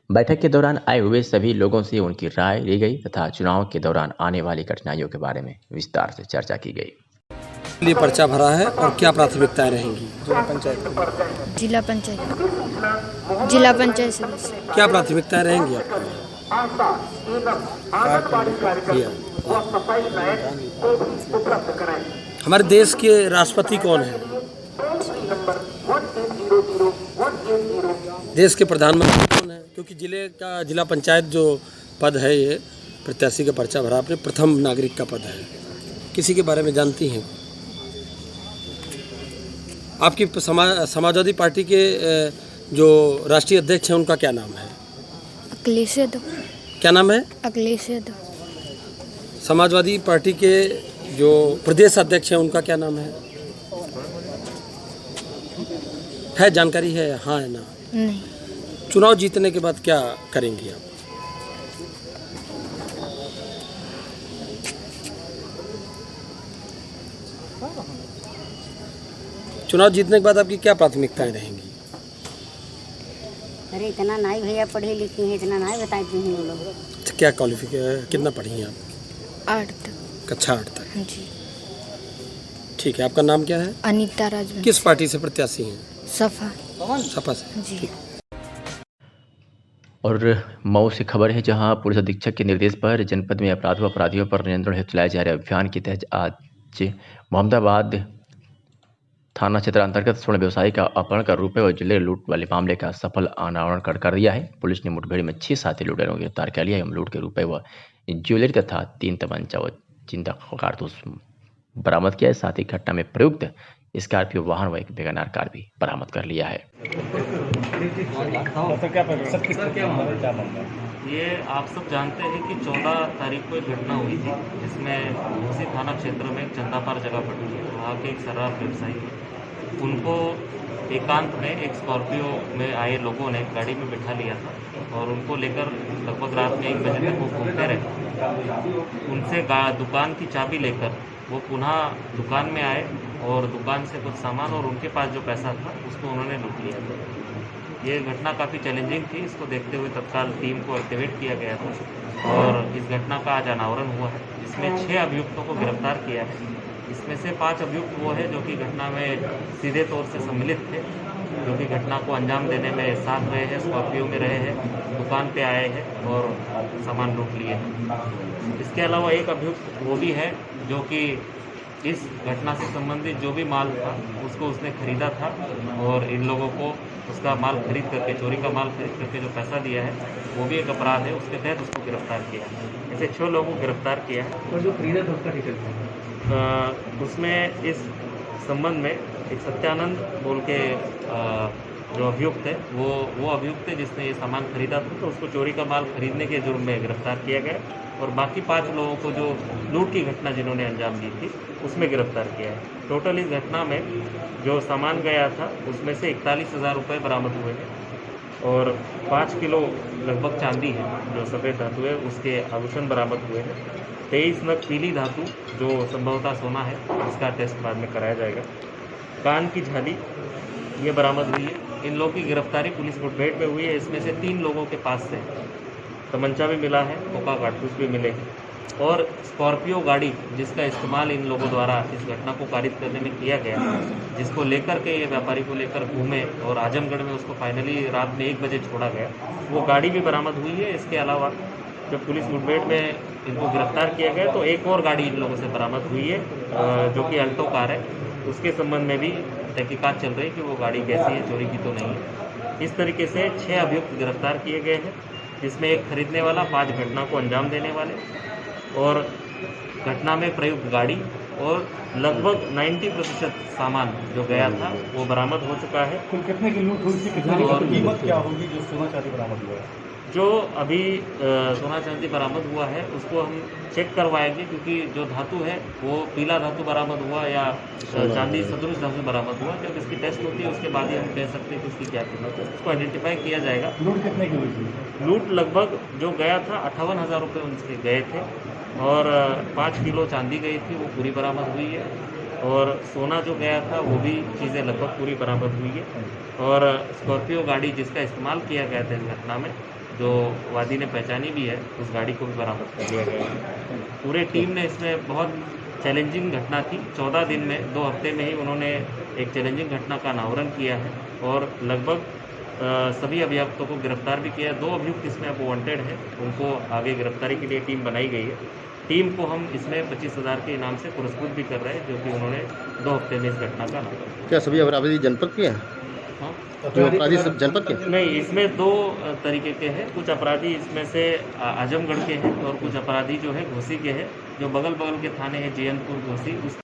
बैठक के दौरान आए हुए सभी लोगों से उनकी राय ली गई तथा चुनाव के दौरान आने वाली कठिनाइयों के बारे में विस्तार से चर्चा की गई। लिए पर्चा भरा है और क्या प्राथमिकताएं रहेंगी? जिला पंचायत सदस्य क्या प्राथमिकताएं रहेंगी आपकी? हमारे देश के राष्ट्रपति कौन है? देश के प्रधानमंत्री कौन है? क्योंकि जिला पंचायत जो पद है, ये प्रत्याशी का पर्चा भरा आपने, प्रथम नागरिक का पद है। किसी के बारे में जानती हैं? आपकी समाजवादी पार्टी के जो राष्ट्रीय अध्यक्ष हैं उनका क्या नाम है? अखिलेश यादव। क्या नाम है? अखिलेश यादव। समाजवादी पार्टी के जो प्रदेश अध्यक्ष हैं उनका क्या नाम है? जानकारी है? हाँ है ना? नहीं। चुनाव जीतने के बाद क्या करेंगी आप? चुनाव जीतने के बाद आपकी क्या प्राथमिकताएं रहेंगी? अरे इतना नहीं भैया, पढ़े लिखे हैं, इतना नहीं बताते हैं वो लोग। क्या क्वालिफिकेशन, कितना पढ़ी हैं आप? 8 तक। कक्षा 8 तक। जी। ठीक है, आपका नाम क्या है? अनीता राजवंशी। किस पार्टी से प्रत्याशी हैं? सपा से। जी। और मऊ से खबर है, जहां पुलिस अधीक्षक के निर्देश पर जनपद में अपराधियों पर नियंत्रण हेतु चलाए जा रहे अभियान के तहत आज मोहम्मदाबाद थाना क्षेत्र अंतर्गत स्वर्ण व्यवसायी का अपहरण कर रुपये और ज्वेलरी लूट वाले मामले का सफल अनावरण कर दिया है। पुलिस ने मुठभेड़ में 6 साथी लुटेरों को गिरफ्तार कर लिया। एवं लूट के रुपये व ज्वेलरी तथा 3 तमंचा व जिंदा कारतूस बरामद किया है। साथ ही घटना में प्रयुक्त स्कॉर्पियो वाहन व एक वेगनार कार भी बरामद कर लिया है। ये आप सब जानते हैं कि 14 तारीख को एक घटना हुई थी, जिसमें उसी थाना क्षेत्र में एक चंदापार जगह पड़ती है, वहाँ के एक शराब व्यवसायी, उनको एकांत में एक स्कॉर्पियो में आए लोगों ने गाड़ी में बिठा लिया था और उनको लेकर लगभग रात में 1 बजे तक वो घूमते रहे। उनसे दुकान की चाबी लेकर वो पुनः दुकान में आए और दुकान से कुछ सामान और उनके पास जो पैसा था उसको उन्होंने लूट लिया था। ये घटना काफ़ी चैलेंजिंग थी। इसको देखते हुए तत्काल टीम को एक्टिवेट किया गया था और इस घटना का आज अनावरण हुआ है। इसमें 6 अभियुक्तों को गिरफ्तार किया है। इसमें से 5 अभियुक्त वो है जो कि घटना में सीधे तौर से सम्मिलित थे, जो कि घटना को अंजाम देने में साथ रहे हैं, स्कॉर्पियो में रहे हैं, दुकान पे आए हैं और सामान लूट लिए हैं। इसके अलावा एक अभियुक्त वो भी है जो कि इस घटना से संबंधित जो भी माल था उसको उसने खरीदा था और इन लोगों को उसका माल खरीद करके, चोरी का माल खरीद करके जो पैसा दिया है वो भी एक अपराध है। उसके तहत उसको गिरफ्तार किया है। ऐसे 6 लोगों को गिरफ्तार किया है। और जो खरीदा था उसका डिटेल उसमें इस संबंध में एक सत्यानंद बोल के जो अभियुक्त है वो अभियुक्त है जिसने ये सामान खरीदा था, तो उसको चोरी का माल खरीदने के जुर्म में गिरफ्तार किया गया और बाकी 5 लोगों को जो लूट की घटना जिन्होंने अंजाम दी थी उसमें गिरफ्तार किया है। टोटल इस घटना में जो सामान गया था उसमें से 41,000 रुपये बरामद हुए हैं और 5 किलो लगभग चांदी है जो सफ़ेद धातु है, उसके आभूषण बरामद हुए हैं। 23 नग पीली धातु जो संभवतः सोना है, इसका टेस्ट बाद में कराया जाएगा। कान की झाली ये बरामद हुई है इन लोगों की गिरफ्तारी पुलिस मुठभेड़ में हुई है। इसमें से 3 लोगों के पास से तमंचा भी मिला है, कोका कारतूस भी मिले हैं और स्कॉर्पियो गाड़ी जिसका इस्तेमाल इन लोगों द्वारा इस घटना को कारित करने में किया गया, जिसको लेकर के ये व्यापारी को लेकर घूमे और आजमगढ़ में उसको फाइनली रात में 1 बजे छोड़ा गया, वो गाड़ी भी बरामद हुई है। इसके अलावा जब पुलिस मुठभेड़ में इनको गिरफ्तार किया गया तो एक और गाड़ी इन लोगों से बरामद हुई है जो कि अल्टो कार है। उसके संबंध में भी तहकीकात चल रही है कि वो गाड़ी कैसी है, चोरी की तो नहीं है। इस तरीके से 6 अभियुक्त गिरफ्तार किए गए हैं, जिसमें एक खरीदने वाला, 5 घटना को अंजाम देने वाले और घटना में प्रयुक्त गाड़ी और लगभग 90% सामान जो गया था वो बरामद हो चुका है। कुल कितने की लूट हुई थी, कितने की कीमत क्या होगी जो सोना चांदी बरामद हुआ है? जो अभी सोना चांदी बरामद हुआ है उसको हम चेक करवाएंगे, क्योंकि जो धातु है वो पीला धातु बरामद हुआ या चांदी सदृश धातु बरामद हुआ। जब इसकी टेस्ट होती है उसके बाद ही हम कह सकते हैं कि उसकी क्या कीमत है, उसको आइडेंटिफाई किया जाएगा। लूट कितने की हुई थी? लूट लगभग जो गया था 58,000 रुपये उनसे गए थे और 5 किलो चांदी गई थी, वो पूरी बरामद हुई है और सोना जो गया था वो भी चीज़ें लगभग पूरी बरामद हुई है और स्कॉर्पियो गाड़ी जिसका इस्तेमाल किया गया था इस घटना में, जो वादी ने पहचानी भी है, उस गाड़ी को भी बरामद कर लिया गया है। पूरे टीम ने इसमें बहुत चैलेंजिंग घटना थी, 14 दिन में 2 हफ्ते में ही उन्होंने एक चैलेंजिंग घटना का अनावरण किया है और लगभग सभी अभियुक्तों को गिरफ्तार भी किया है। 2 अभियुक्त इसमें अब वांटेड है, उनको आगे गिरफ्तारी के लिए टीम बनाई गई है। टीम को हम इसमें 25,000 के इनाम से पुरस्कृत भी कर रहे हैं, जो कि उन्होंने 2 हफ्ते में इस घटना का अनावरण। क्या सभी अपराधी जनपद के हैं? हाँ, जो अपराधी सब जनपद के? नहीं, इसमें 2 तरीके के हैं। कुछ अपराधी इसमें से आजमगढ़ के हैं और कुछ अपराधी जो है घोसी के हैं, जो बगल के थाने हैं, जयंतपुर, घोसी, उस